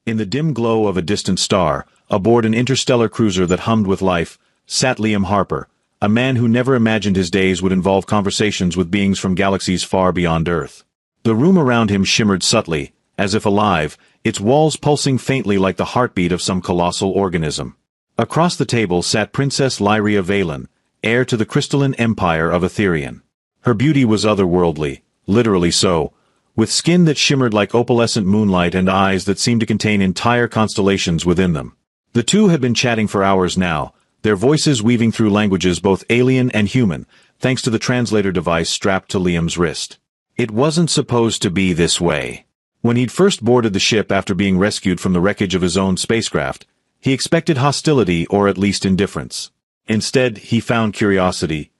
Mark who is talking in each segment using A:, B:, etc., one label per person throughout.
A: In the dim glow of a distant star, aboard an interstellar cruiser that hummed with life, sat Liam Harper, a man who never imagined his days would involve conversations with beings from galaxies far beyond Earth. The room around him shimmered subtly, as if alive, its walls pulsing faintly like the heartbeat of some colossal organism. Across the table sat Princess Lyria Valen, heir to the crystalline empire of Etherion. Her beauty was otherworldly, literally so, with skin that shimmered like opalescent moonlight and eyes that seemed to contain entire constellations within them. The two had been chatting for hours now, their voices weaving through languages both alien and human, thanks to the translator device strapped to Liam's wrist. It wasn't supposed to be this way. When he'd first boarded the ship after being rescued from the wreckage of his own spacecraft, he expected hostility or at least indifference. Instead, he found curiosity,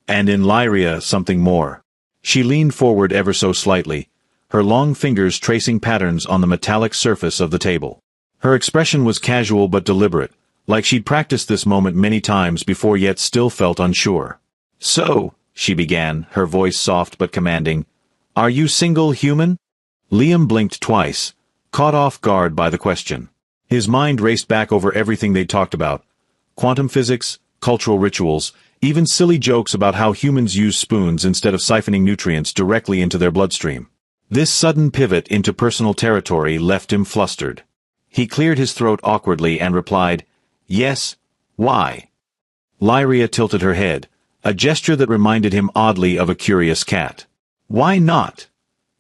A: and in Lyria something more. She leaned forward ever so slightly, her long fingers tracing patterns on the metallic surface of the table. Her expression was casual but deliberate, like she'd practiced this moment many times before yet still felt unsure. "So," she began, her voice soft but commanding, "are you single human?" Liam blinked twice, caught off guard by the question. His mind raced back over everything they'd talked about: quantum physics, cultural rituals, even silly jokes about how humans use spoons instead of siphoning nutrients directly into their bloodstream. This sudden pivot into personal territory left him flustered. He cleared his throat awkwardly and replied, "Yes, why?" Lyria tilted her head, a gesture that reminded him oddly of a curious cat. "Why not?"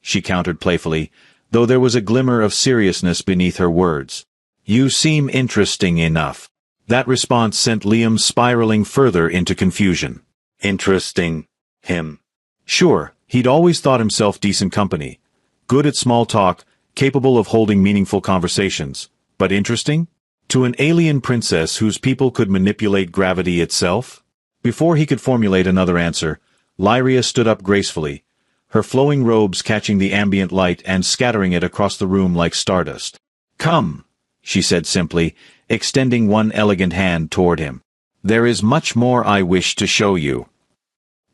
A: she countered playfully, though there was a glimmer of seriousness beneath her words. "You seem interesting enough." That response sent Liam spiraling further into confusion. Interesting? Him? Sure, he'd always thought himself decent company. Good at small talk, capable of holding meaningful conversations. But interesting? To an alien princess whose people could manipulate gravity itself? Before he could formulate another answer, Lyria stood up gracefully, her flowing robes catching the ambient light and scattering it across the room like stardust. "Come," she said simply, extending one elegant hand toward him. "There is much more I wish to show you."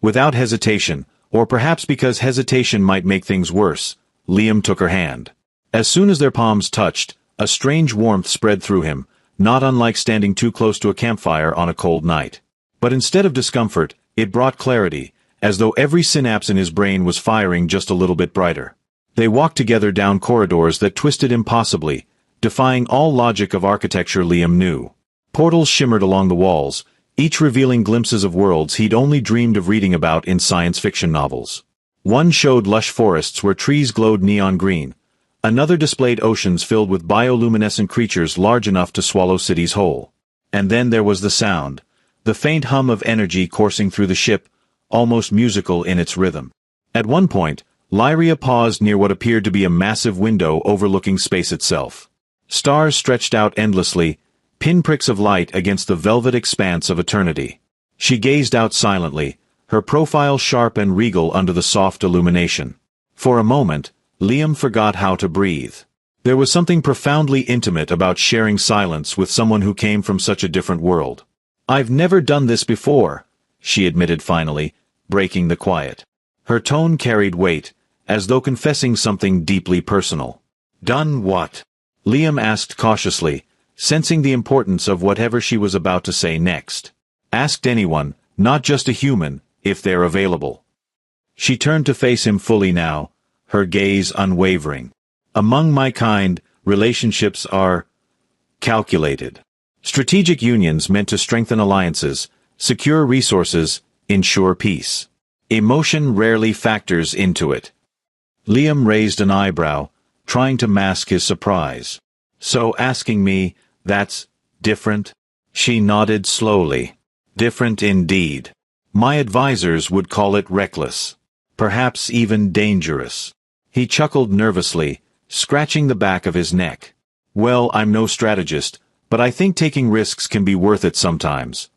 A: Without hesitation, or perhaps because hesitation might make things worse, Liam took her hand. As soon as their palms touched, a strange warmth spread through him, not unlike standing too close to a campfire on a cold night. But instead of discomfort, it brought clarity, as though every synapse in his brain was firing just a little bit brighter. They walked together down corridors that twisted impossibly, defying all logic of architecture Liam knew. Portals shimmered along the walls, each revealing glimpses of worlds he'd only dreamed of reading about in science fiction novels. One showed lush forests where trees glowed neon green. Another displayed oceans filled with bioluminescent creatures large enough to swallow cities whole. And then there was the sound, the faint hum of energy coursing through the ship, almost musical in its rhythm. At one point, Lyria paused near what appeared to be a massive window overlooking space itself. Stars stretched out endlessly, pinpricks of light against the velvet expanse of eternity. She gazed out silently, her profile sharp and regal under the soft illumination. For a moment, Liam forgot how to breathe. There was something profoundly intimate about sharing silence with someone who came from such a different world. "I've never done this before," she admitted finally, breaking the quiet. Her tone carried weight, as though confessing something deeply personal. "Done what?" Liam asked cautiously, sensing the importance of whatever she was about to say next. "Asked anyone, not just a human, if they're available." She turned to face him fully now, her gaze unwavering. "Among my kind, relationships are calculated. Strategic unions meant to strengthen alliances, secure resources, ensure peace. Emotion rarely factors into it." Liam raised an eyebrow, trying to mask his surprise. "So asking me, that's different?" She nodded slowly. "Different indeed. My advisors would call it reckless. Perhaps even dangerous." He chuckled nervously, scratching the back of his neck. "Well, I'm no strategist, but I think taking risks can be worth it sometimes."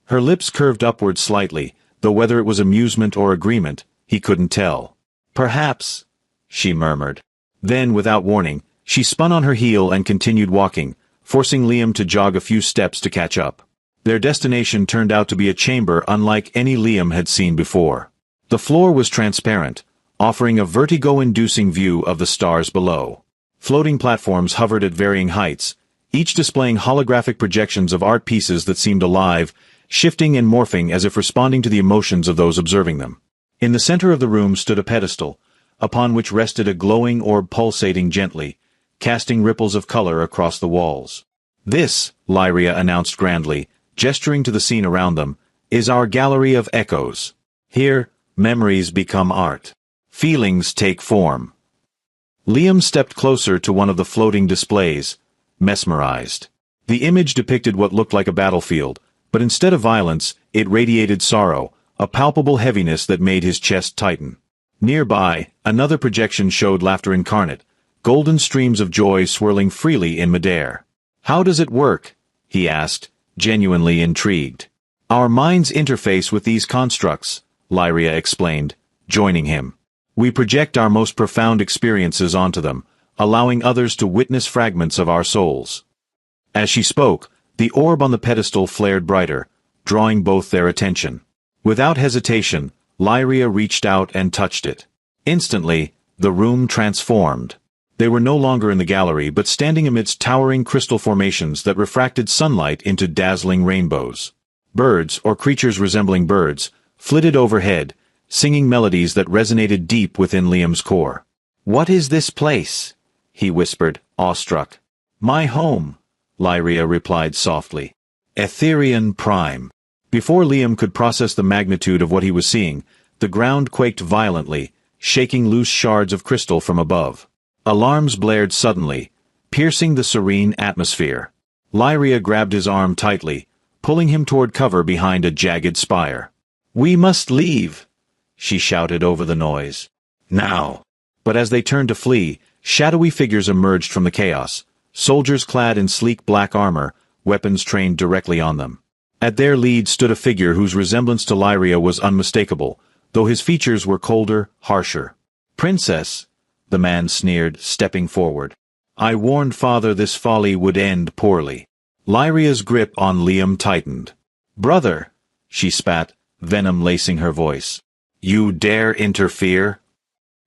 A: Her lips curved upward slightly, though whether it was amusement or agreement, he couldn't tell. "Perhaps," she murmured. Then, without warning, she spun on her heel and continued walking, forcing Liam to jog a few steps to catch up. Their destination turned out to be a chamber unlike any Liam had seen before. The floor was transparent, offering a vertigo-inducing view of the stars below. Floating platforms hovered at varying heights, each displaying holographic projections of art pieces that seemed alive, shifting and morphing as if responding to the emotions of those observing them. In the center of the room stood a pedestal, upon which rested a glowing orb pulsating gently, casting ripples of color across the walls. "This," Lyria announced grandly, gesturing to the scene around them, "is our gallery of echoes. Here, memories become art. Feelings take form." Liam stepped closer to one of the floating displays, mesmerized. The image depicted what looked like a battlefield, but instead of violence, it radiated sorrow, a palpable heaviness that made his chest tighten. Nearby, another projection showed laughter incarnate, golden streams of joy swirling freely in midair. "How does it work?" he asked, genuinely intrigued. "Our minds interface with these constructs," Lyria explained, joining him. "We project our most profound experiences onto them, allowing others to witness fragments of our souls." As she spoke, the orb on the pedestal flared brighter, drawing both their attention. Without hesitation, Lyria reached out and touched it. Instantly, the room transformed. They were no longer in the gallery but standing amidst towering crystal formations that refracted sunlight into dazzling rainbows. Birds, or creatures resembling birds, flitted overhead, singing melodies that resonated deep within Liam's core. "What is this place?" he whispered, awestruck. "My home," Lyria replied softly. "Etherian Prime." Before Liam could process the magnitude of what he was seeing, the ground quaked violently, shaking loose shards of crystal from above. Alarms blared suddenly, piercing the serene atmosphere. Lyria grabbed his arm tightly, pulling him toward cover behind a jagged spire. "We must leave," she shouted over the noise. "Now!" But as they turned to flee, shadowy figures emerged from the chaos, soldiers clad in sleek black armor, weapons trained directly on them. At their lead stood a figure whose resemblance to Lyria was unmistakable, though his features were colder, harsher. "Princess," the man sneered, stepping forward. "I warned father this folly would end poorly." Lyria's grip on Liam tightened. "Brother," she spat, venom lacing her voice. "You dare interfere?"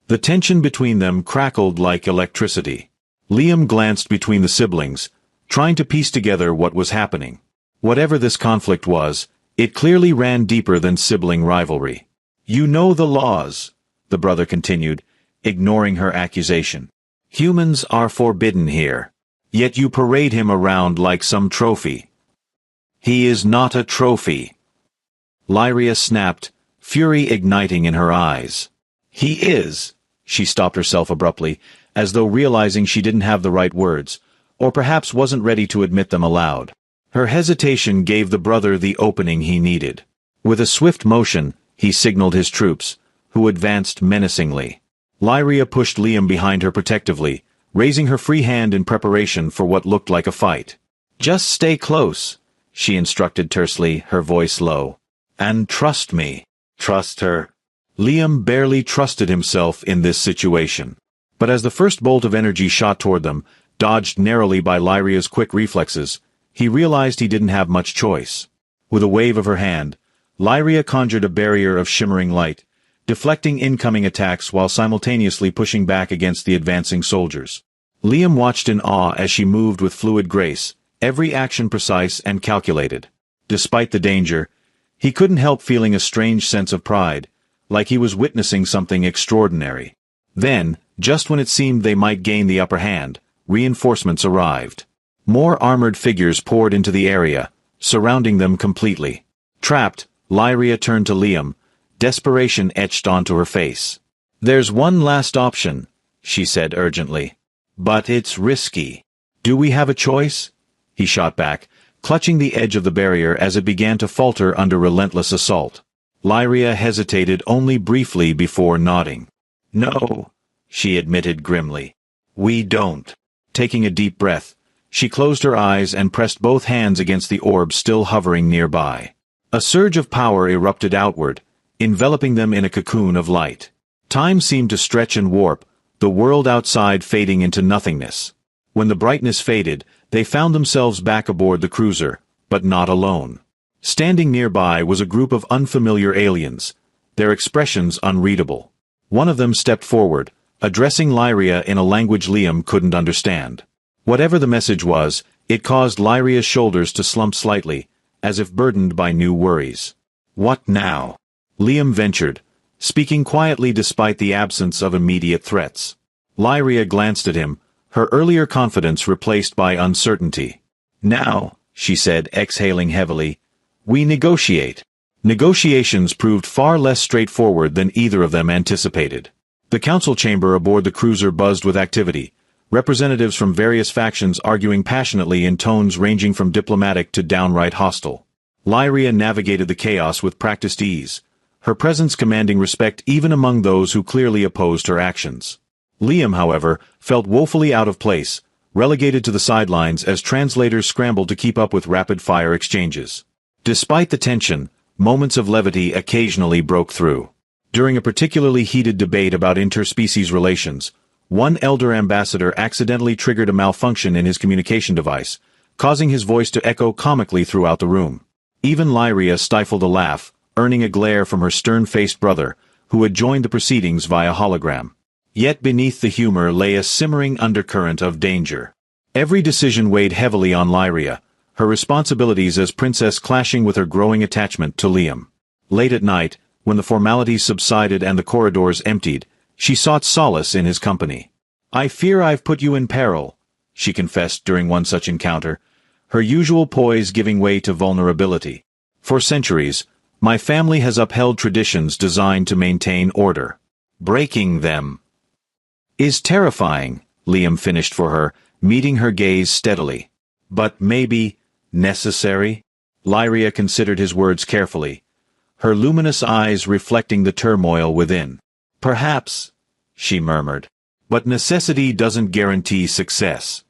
A: The tension between them crackled like electricity. Liam glanced between the siblings, trying to piece together what was happening. Whatever this conflict was, it clearly ran deeper than sibling rivalry. "You know the laws," the brother continued, ignoring her accusation. "Humans are forbidden here. Yet you parade him around like some trophy." "He is not a trophy," Lyria snapped, fury igniting in her eyes. "He is." She stopped herself abruptly, as though realizing she didn't have the right words, or perhaps wasn't ready to admit them aloud. Her hesitation gave the brother the opening he needed. With a swift motion, he signaled his troops, who advanced menacingly. Lyria pushed Liam behind her protectively, raising her free hand in preparation for what looked like a fight. "Just stay close," she instructed tersely, her voice low. "And trust me." Trust her. Liam barely trusted himself in this situation. But as the first bolt of energy shot toward them, dodged narrowly by Lyria's quick reflexes, he realized he didn't have much choice. With a wave of her hand, Lyria conjured a barrier of shimmering light, deflecting incoming attacks while simultaneously pushing back against the advancing soldiers. Liam watched in awe as she moved with fluid grace, every action precise and calculated. Despite the danger, he couldn't help feeling a strange sense of pride, like he was witnessing something extraordinary. Then, just when it seemed they might gain the upper hand, reinforcements arrived. More armored figures poured into the area, surrounding them completely. Trapped, Lyria turned to Liam, desperation etched onto her face. "There's one last option," she said urgently. "But it's risky." "Do we have a choice?" he shot back, clutching the edge of the barrier as it began to falter under relentless assault. Lyria hesitated only briefly before nodding. "No," she admitted grimly. "We don't." Taking a deep breath, she closed her eyes and pressed both hands against the orb still hovering nearby. A surge of power erupted outward, enveloping them in a cocoon of light. Time seemed to stretch and warp, the world outside fading into nothingness. When the brightness faded, they found themselves back aboard the cruiser, but not alone. Standing nearby was a group of unfamiliar aliens, their expressions unreadable. One of them stepped forward, addressing Lyria in a language Liam couldn't understand. Whatever the message was, it caused Lyria's shoulders to slump slightly, as if burdened by new worries. "What now?" Liam ventured, speaking quietly despite the absence of immediate threats. Lyria glanced at him, her earlier confidence replaced by uncertainty. "Now," she said, exhaling heavily, "we negotiate." Negotiations proved far less straightforward than either of them anticipated. The council chamber aboard the cruiser buzzed with activity, representatives from various factions arguing passionately in tones ranging from diplomatic to downright hostile. Lyria navigated the chaos with practiced ease, her presence commanding respect even among those who clearly opposed her actions. Liam, however, felt woefully out of place, relegated to the sidelines as translators scrambled to keep up with rapid-fire exchanges. Despite the tension, moments of levity occasionally broke through. During a particularly heated debate about interspecies relations, one elder ambassador accidentally triggered a malfunction in his communication device, causing his voice to echo comically throughout the room. Even Lyria stifled a laugh, earning a glare from her stern-faced brother, who had joined the proceedings via hologram. Yet beneath the humor lay a simmering undercurrent of danger. Every decision weighed heavily on Lyria, her responsibilities as princess clashing with her growing attachment to Liam. Late at night, when the formalities subsided and the corridors emptied, she sought solace in his company. "I fear I've put you in peril," she confessed during one such encounter, her usual poise giving way to vulnerability. "For centuries, my family has upheld traditions designed to maintain order. Breaking them is terrifying," Liam finished for her, meeting her gaze steadily. "But maybe necessary?" Lyria considered his words carefully, her luminous eyes reflecting the turmoil within. "Perhaps," she murmured, "but necessity doesn't guarantee success."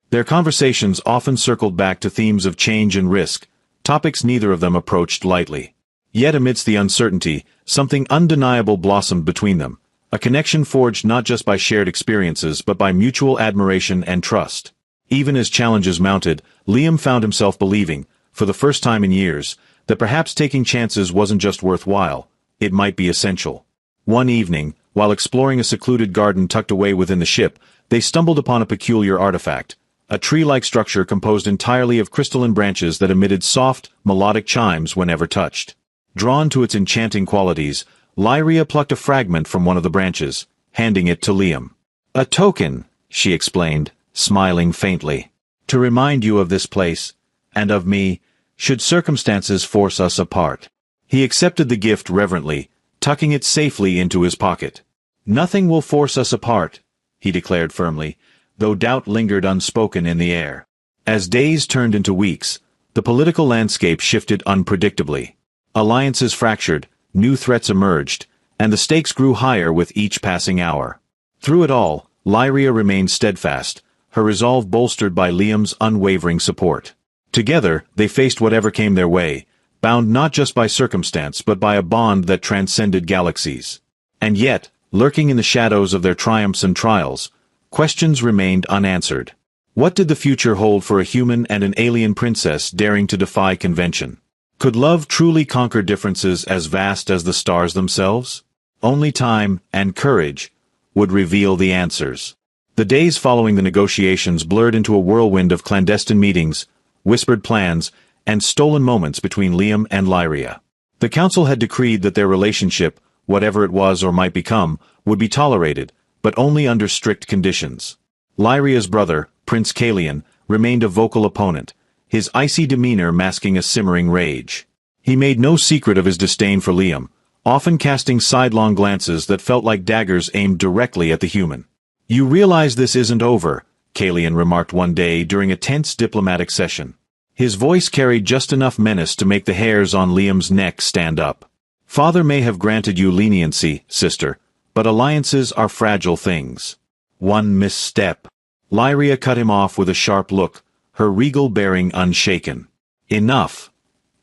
A: Their conversations often circled back to themes of change and risk, topics neither of them approached lightly. Yet amidst the uncertainty, something undeniable blossomed between them, a connection forged not just by shared experiences but by mutual admiration and trust. Even as challenges mounted, Liam found himself believing, for the first time in years, that perhaps taking chances wasn't just worthwhile, it might be essential. One evening, while exploring a secluded garden tucked away within the ship, they stumbled upon a peculiar artifact, a tree-like structure composed entirely of crystalline branches that emitted soft, melodic chimes whenever touched. Drawn to its enchanting qualities, Lyria plucked a fragment from one of the branches, handing it to Liam. "A token," she explained, smiling faintly, "to remind you of this place, and of me, should circumstances force us apart." He accepted the gift reverently, tucking it safely into his pocket. "Nothing will force us apart," he declared firmly, though doubt lingered unspoken in the air. As days turned into weeks, the political landscape shifted unpredictably. Alliances fractured, new threats emerged, and the stakes grew higher with each passing hour. Through it all, Lyria remained steadfast, her resolve bolstered by Liam's unwavering support. Together, they faced whatever came their way, bound not just by circumstance but by a bond that transcended galaxies. And yet, lurking in the shadows of their triumphs and trials, questions remained unanswered. What did the future hold for a human and an alien princess daring to defy convention? Could love truly conquer differences as vast as the stars themselves? Only time, and courage, would reveal the answers. The days following the negotiations blurred into a whirlwind of clandestine meetings, whispered plans, and stolen moments between Liam and Lyria. The council had decreed that their relationship, whatever it was or might become, would be tolerated, but only under strict conditions. Lyria's brother, Prince Kalian, remained a vocal opponent, his icy demeanor masking a simmering rage. He made no secret of his disdain for Liam, often casting sidelong glances that felt like daggers aimed directly at the human. "You realize this isn't over," Kalian remarked one day during a tense diplomatic session. His voice carried just enough menace to make the hairs on Liam's neck stand up. "Father may have granted you leniency, sister, but alliances are fragile things. One misstep." Lyria cut him off with a sharp look, her regal bearing unshaken. "Enough,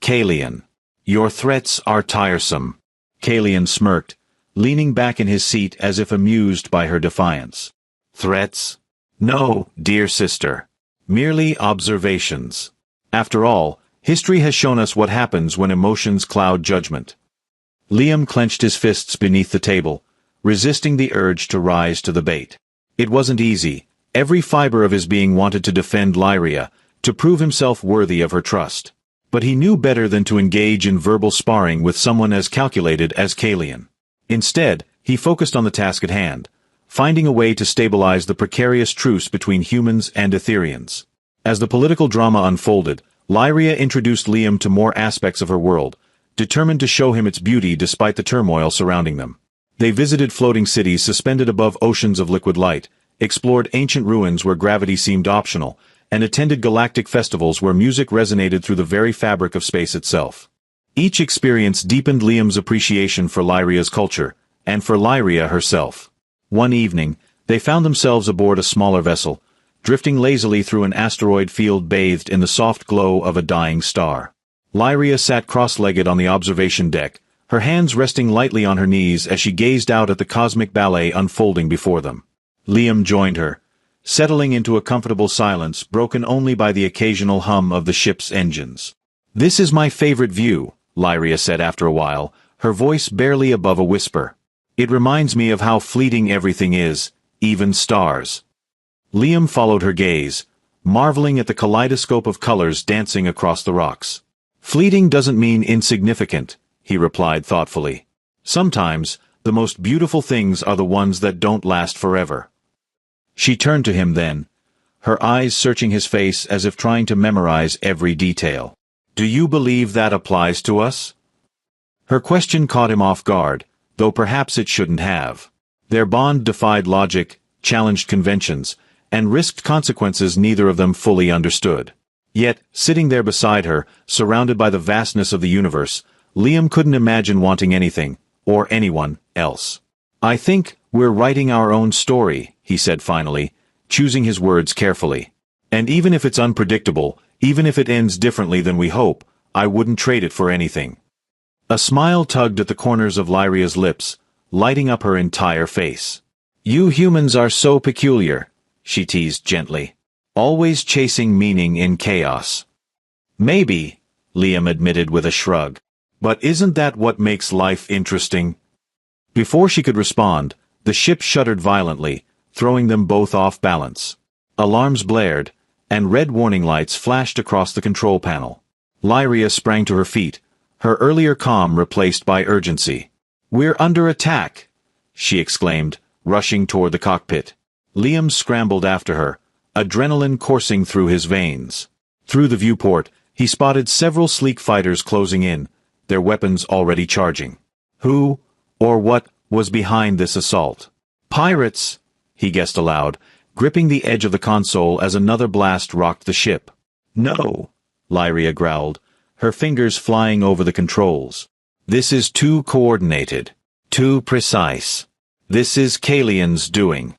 A: Kalian. Your threats are tiresome." Kalian smirked, leaning back in his seat as if amused by her defiance. "Threats? No, dear sister. Merely observations. After all, history has shown us what happens when emotions cloud judgment." Liam clenched his fists beneath the table, resisting the urge to rise to the bait. It wasn't easy. Every fiber of his being wanted to defend Lyria, to prove himself worthy of her trust. But he knew better than to engage in verbal sparring with someone as calculated as Kalian. Instead, he focused on the task at hand, finding a way to stabilize the precarious truce between humans and Etherians. As the political drama unfolded, Lyria introduced Liam to more aspects of her world, determined to show him its beauty despite the turmoil surrounding them. They visited floating cities suspended above oceans of liquid light, explored ancient ruins where gravity seemed optional, and attended galactic festivals where music resonated through the very fabric of space itself. Each experience deepened Liam's appreciation for Lyria's culture, and for Lyria herself. One evening, they found themselves aboard a smaller vessel, drifting lazily through an asteroid field bathed in the soft glow of a dying star. Lyria sat cross-legged on the observation deck, her hands resting lightly on her knees as she gazed out at the cosmic ballet unfolding before them. Liam joined her, settling into a comfortable silence broken only by the occasional hum of the ship's engines. "This is my favorite view," Lyria said after a while, her voice barely above a whisper. "It reminds me of how fleeting everything is, even stars." Liam followed her gaze, marveling at the kaleidoscope of colors dancing across the rocks. "Fleeting doesn't mean insignificant," he replied thoughtfully. "Sometimes, the most beautiful things are the ones that don't last forever." She turned to him then, her eyes searching his face as if trying to memorize every detail. "Do you believe that applies to us?" Her question caught him off guard, though perhaps it shouldn't have. Their bond defied logic, challenged conventions, and risked consequences neither of them fully understood. Yet, sitting there beside her, surrounded by the vastness of the universe, Liam couldn't imagine wanting anything, or anyone, else. "I think we're writing our own story," he said finally, choosing his words carefully. "And even if it's unpredictable, even if it ends differently than we hope, I wouldn't trade it for anything." A smile tugged at the corners of Lyria's lips, lighting up her entire face. "You humans are so peculiar," she teased gently. "Always chasing meaning in chaos." "Maybe," Liam admitted with a shrug. "But isn't that what makes life interesting?" Before she could respond, the ship shuddered violently, throwing them both off balance. Alarms blared, and red warning lights flashed across the control panel. Lyria sprang to her feet, her earlier calm replaced by urgency. "We're under attack!" she exclaimed, rushing toward the cockpit. Liam scrambled after her, adrenaline coursing through his veins. Through the viewport, he spotted several sleek fighters closing in, their weapons already charging. Who, or what, was behind this assault? "Pirates!" he guessed aloud, gripping the edge of the console as another blast rocked the ship. "No," Lyria growled, her fingers flying over the controls. "This is too coordinated. Too precise. This is Kalian's doing."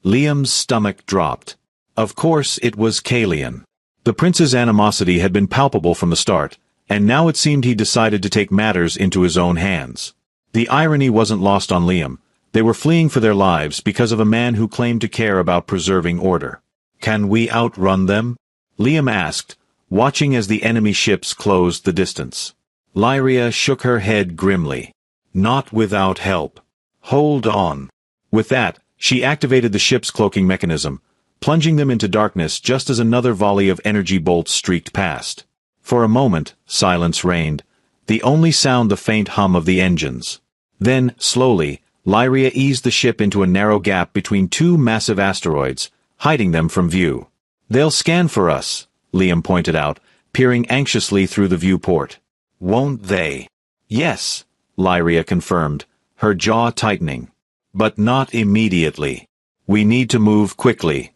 A: Liam's stomach dropped. Of course it was Kalian. The prince's animosity had been palpable from the start, and now it seemed he decided to take matters into his own hands. The irony wasn't lost on Liam. They were fleeing for their lives because of a man who claimed to care about preserving order. "Can we outrun them?" Liam asked, watching as the enemy ships closed the distance. Lyria shook her head grimly. "Not without help. Hold on." With that, she activated the ship's cloaking mechanism, plunging them into darkness just as another volley of energy bolts streaked past. For a moment, silence reigned, the only sound the faint hum of the engines. Then, slowly, Lyria eased the ship into a narrow gap between two massive asteroids, hiding them from view. "They'll scan for us," Liam pointed out, peering anxiously through the viewport. "Won't they?" "Yes," Lyria confirmed, her jaw tightening. "But not immediately. We need to move quickly."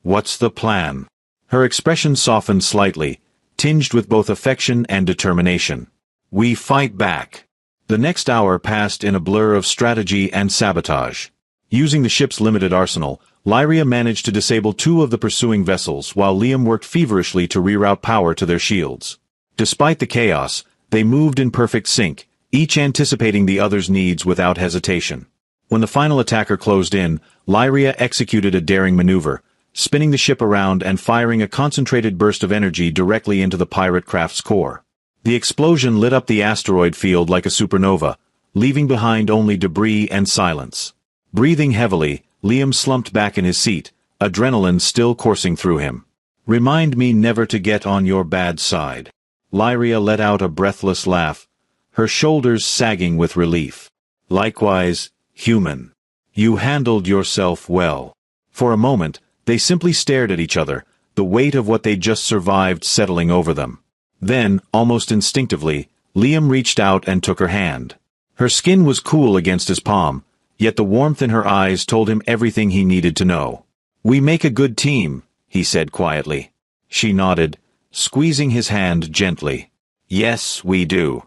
A: "What's the plan?" Her expression softened slightly, tinged with both affection and determination. "We fight back." The next hour passed in a blur of strategy and sabotage. Using the ship's limited arsenal, Lyria managed to disable two of the pursuing vessels while Liam worked feverishly to reroute power to their shields. Despite the chaos, they moved in perfect sync, each anticipating the other's needs without hesitation. When the final attacker closed in, Lyria executed a daring maneuver, spinning the ship around and firing a concentrated burst of energy directly into the pirate craft's core. The explosion lit up the asteroid field like a supernova, leaving behind only debris and silence. Breathing heavily, Liam slumped back in his seat, adrenaline still coursing through him. "Remind me never to get on your bad side." Lyria let out a breathless laugh, her shoulders sagging with relief. "Likewise, human. You handled yourself well." For a moment, they simply stared at each other, the weight of what they'd just survived settling over them. Then, almost instinctively, Liam reached out and took her hand. Her skin was cool against his palm, yet the warmth in her eyes told him everything he needed to know. "We make a good team," he said quietly. She nodded, squeezing his hand gently. "Yes, we do."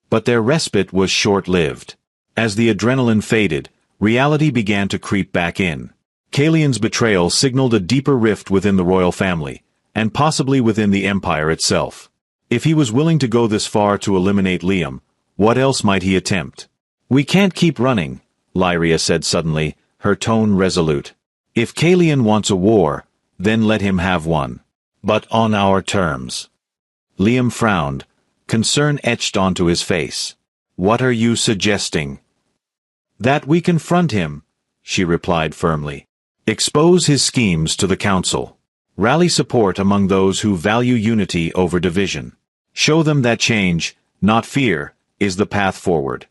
A: But their respite was short-lived. As the adrenaline faded, reality began to creep back in. Kalian's betrayal signaled a deeper rift within the royal family, and possibly within the Empire itself. If he was willing to go this far to eliminate Liam, what else might he attempt? "We can't keep running," Lyria said suddenly, her tone resolute. "If Kalian wants a war, then let him have one. But on our terms." Liam frowned, concern etched onto his face. "What are you suggesting?" "That we confront him," she replied firmly. "Expose his schemes to the council. Rally support among those who value unity over division. Show them that change, not fear, is the path forward."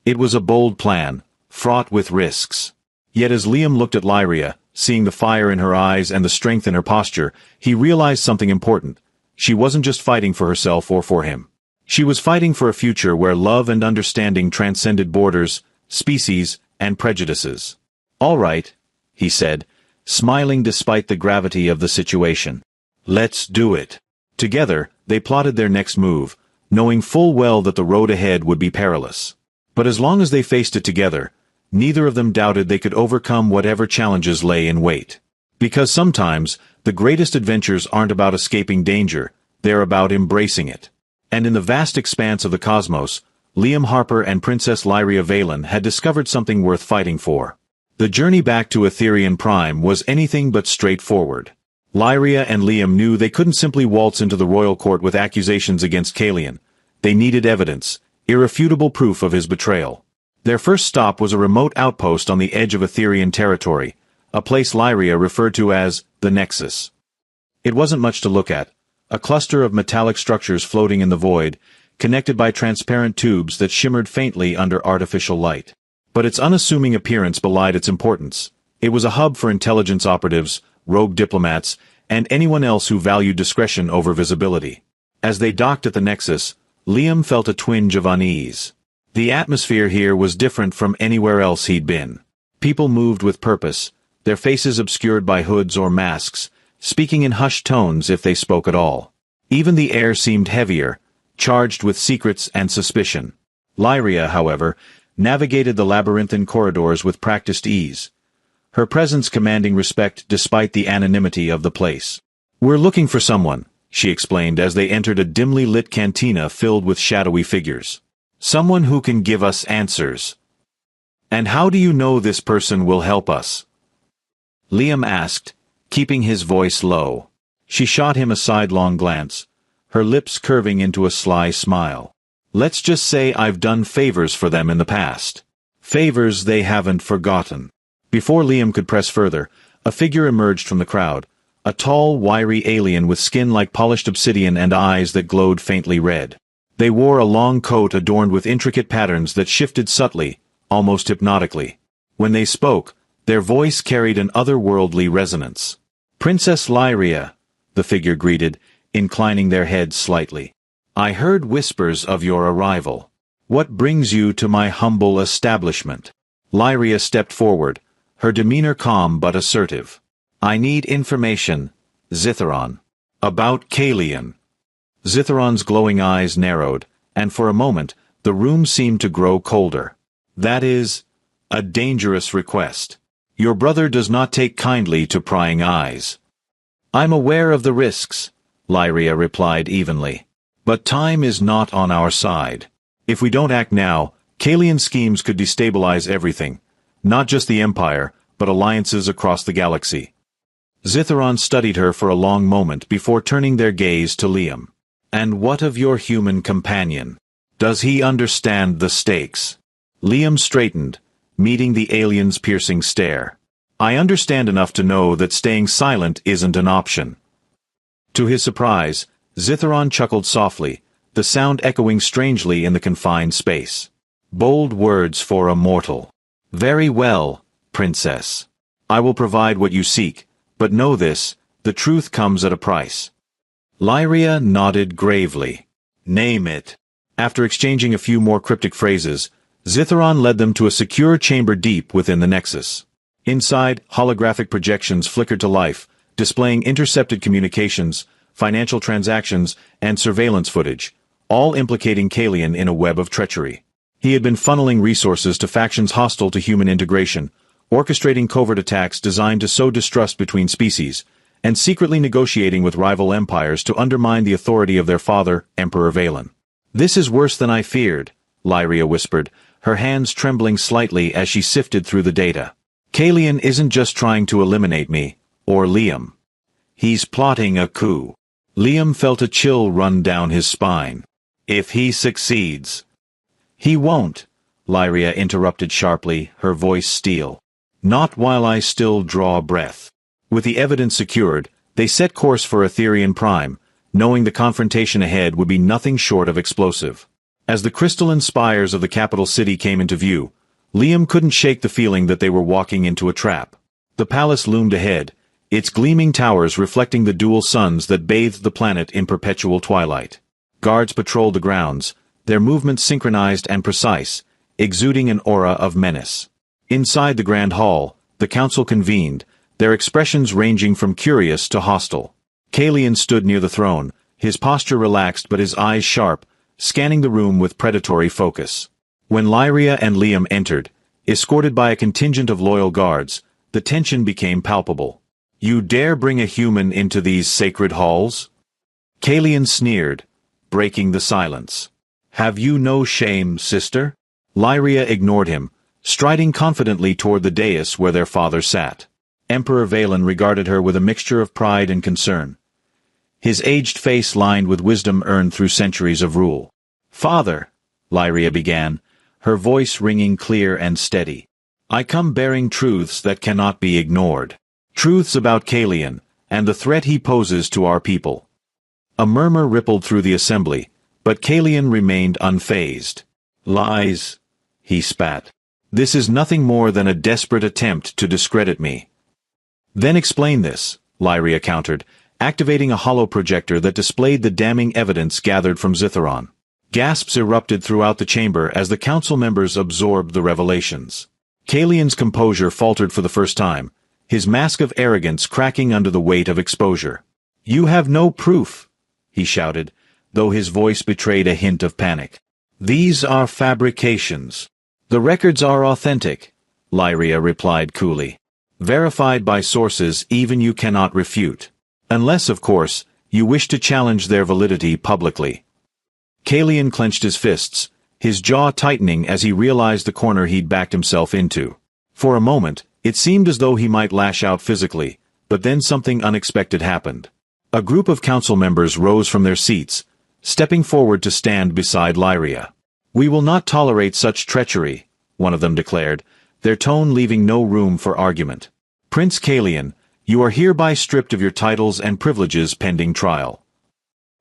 A: It was a bold plan, fraught with risks. Yet as Liam looked at Lyria, seeing the fire in her eyes and the strength in her posture, he realized something important. She wasn't just fighting for herself or for him. She was fighting for a future where love and understanding transcended borders, species, and prejudices. "All right," he said, smiling despite the gravity of the situation. "Let's do it." Together, they plotted their next move, knowing full well that the road ahead would be perilous. But as long as they faced it together, neither of them doubted they could overcome whatever challenges lay in wait. Because sometimes, the greatest adventures aren't about escaping danger, they're about embracing it. And in the vast expanse of the cosmos, Liam Harper and Princess Lyria Valen had discovered something worth fighting for. The journey back to Etherian Prime was anything but straightforward. Lyria and Liam knew they couldn't simply waltz into the royal court with accusations against Kalian. They needed evidence, irrefutable proof of his betrayal. Their first stop was a remote outpost on the edge of Etherian territory, a place Lyria referred to as the Nexus. It wasn't much to look at, a cluster of metallic structures floating in the void, connected by transparent tubes that shimmered faintly under artificial light. But its unassuming appearance belied its importance. It was a hub for intelligence operatives, rogue diplomats, and anyone else who valued discretion over visibility. As they docked at the Nexus, Liam felt a twinge of unease. The atmosphere here was different from anywhere else he'd been. People moved with purpose, their faces obscured by hoods or masks, speaking in hushed tones if they spoke at all. Even the air seemed heavier, charged with secrets and suspicion. Lyria, however, navigated the labyrinthine corridors with practiced ease, her presence commanding respect despite the anonymity of the place. "We're looking for someone," she explained as they entered a dimly lit cantina filled with shadowy figures. "Someone who can give us answers." "And how do you know this person will help us?" Liam asked, keeping his voice low. She shot him a sidelong glance, her lips curving into a sly smile. "Let's just say I've done favors for them in the past. Favors they haven't forgotten." Before Liam could press further, a figure emerged from the crowd, a tall, wiry alien with skin like polished obsidian and eyes that glowed faintly red. They wore a long coat adorned with intricate patterns that shifted subtly, almost hypnotically. When they spoke, their voice carried an otherworldly resonance. "Princess Lyria," the figure greeted, inclining their heads slightly. "I heard whispers of your arrival. What brings you to my humble establishment?" Lyria stepped forward, her demeanor calm but assertive. "I need information, Zitheron. About Kalian." Zitheron's glowing eyes narrowed, and for a moment, the room seemed to grow colder. "That is a dangerous request. Your brother does not take kindly to prying eyes." "I'm aware of the risks," Lyria replied evenly. "But time is not on our side. If we don't act now, Kalian's schemes could destabilize everything. Not just the Empire, but alliances across the galaxy." Zitheron studied her for a long moment before turning their gaze to Liam. "And what of your human companion?" Does he understand the stakes? Liam straightened, meeting the alien's piercing stare. I understand enough to know that staying silent isn't an option. To his surprise, Zitharon chuckled softly, the sound echoing strangely in the confined space. Bold words for a mortal. Very well, princess. I will provide what you seek, but know this, the truth comes at a price. Lyria nodded gravely. Name it. After exchanging a few more cryptic phrases, Zitharon led them to a secure chamber deep within the Nexus. Inside, holographic projections flickered to life, displaying intercepted communications, financial transactions, and surveillance footage, all implicating Kalian in a web of treachery. He had been funneling resources to factions hostile to human integration, orchestrating covert attacks designed to sow distrust between species, and secretly negotiating with rival empires to undermine the authority of their father, Emperor Valen. This is worse than I feared, Lyria whispered, her hands trembling slightly as she sifted through the data. Kalian isn't just trying to eliminate me, or Liam. He's plotting a coup. Liam felt a chill run down his spine. If he succeeds. He won't, Lyria interrupted sharply, her voice steel. Not while I still draw breath. With the evidence secured, they set course for Etherian Prime, knowing the confrontation ahead would be nothing short of explosive. As the crystalline spires of the capital city came into view, Liam couldn't shake the feeling that they were walking into a trap. The palace loomed ahead, its gleaming towers reflecting the dual suns that bathed the planet in perpetual twilight. Guards patrolled the grounds, their movements synchronized and precise, exuding an aura of menace. Inside the grand hall, the council convened, their expressions ranging from curious to hostile. Kalian stood near the throne, his posture relaxed but his eyes sharp, scanning the room with predatory focus. When Lyria and Liam entered, escorted by a contingent of loyal guards, the tension became palpable. You dare bring a human into these sacred halls? Kalian sneered, breaking the silence. Have you no shame, sister? Lyria ignored him, striding confidently toward the dais where their father sat. Emperor Valen regarded her with a mixture of pride and concern. His aged face lined with wisdom earned through centuries of rule. Father, Lyria began, her voice ringing clear and steady. I come bearing truths that cannot be ignored. Truths about Kalian, and the threat he poses to our people. A murmur rippled through the assembly, but Kalian remained unfazed. Lies, he spat. This is nothing more than a desperate attempt to discredit me. Then explain this, Lyria countered, activating a hollow projector that displayed the damning evidence gathered from Zitharon. Gasps erupted throughout the chamber as the council members absorbed the revelations. Kalian's composure faltered for the first time, his mask of arrogance cracking under the weight of exposure. You have no proof, he shouted, though his voice betrayed a hint of panic. These are fabrications. The records are authentic, Lyria replied coolly. Verified by sources even you cannot refute. Unless, of course, you wish to challenge their validity publicly. Kalian clenched his fists, his jaw tightening as he realized the corner he'd backed himself into. For a moment, it seemed as though he might lash out physically, but then something unexpected happened. A group of council members rose from their seats, stepping forward to stand beside Lyria. We will not tolerate such treachery, one of them declared, their tone leaving no room for argument. Prince Kalian, you are hereby stripped of your titles and privileges pending trial.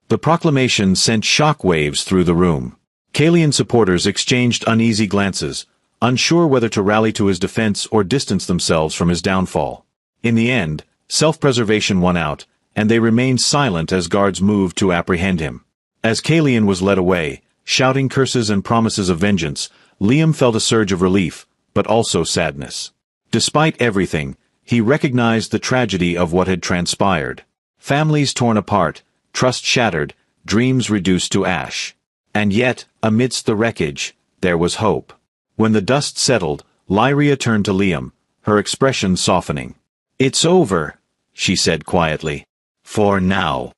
A: The proclamation sent shockwaves through the room. Kalian supporters exchanged uneasy glances, unsure whether to rally to his defense or distance themselves from his downfall. In the end, self-preservation won out, and they remained silent as guards moved to apprehend him. As Kalian was led away, shouting curses and promises of vengeance, Liam felt a surge of relief, but also sadness. Despite everything, he recognized the tragedy of what had transpired. Families torn apart, trust shattered, dreams reduced to ash. And yet, amidst the wreckage, there was hope. When the dust settled, Lyria turned to Liam, her expression softening. It's over, she said quietly. For now.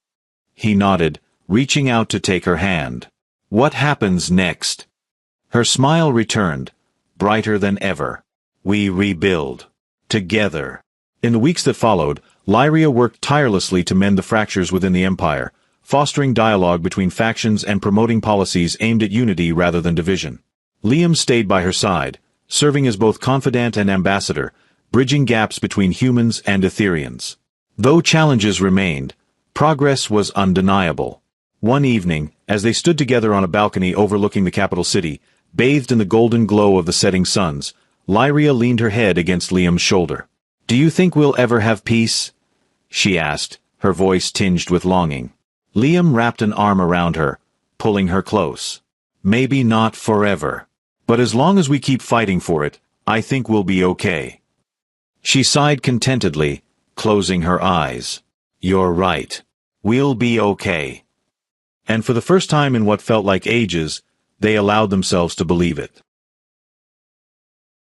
A: He nodded, reaching out to take her hand. What happens next? Her smile returned, brighter than ever. We rebuild. Together. In the weeks that followed, Lyria worked tirelessly to mend the fractures within the Empire, fostering dialogue between factions and promoting policies aimed at unity rather than division. Liam stayed by her side, serving as both confidant and ambassador, bridging gaps between humans and Etherians. Though challenges remained, progress was undeniable. One evening, as they stood together on a balcony overlooking the capital city, bathed in the golden glow of the setting suns, Lyria leaned her head against Liam's shoulder. "Do you think we'll ever have peace?" she asked, her voice tinged with longing. Liam wrapped an arm around her, pulling her close. "Maybe not forever. But as long as we keep fighting for it, I think we'll be okay." She sighed contentedly, closing her eyes. "You're right. We'll be okay." And for the first time in what felt like ages, they allowed themselves to believe it.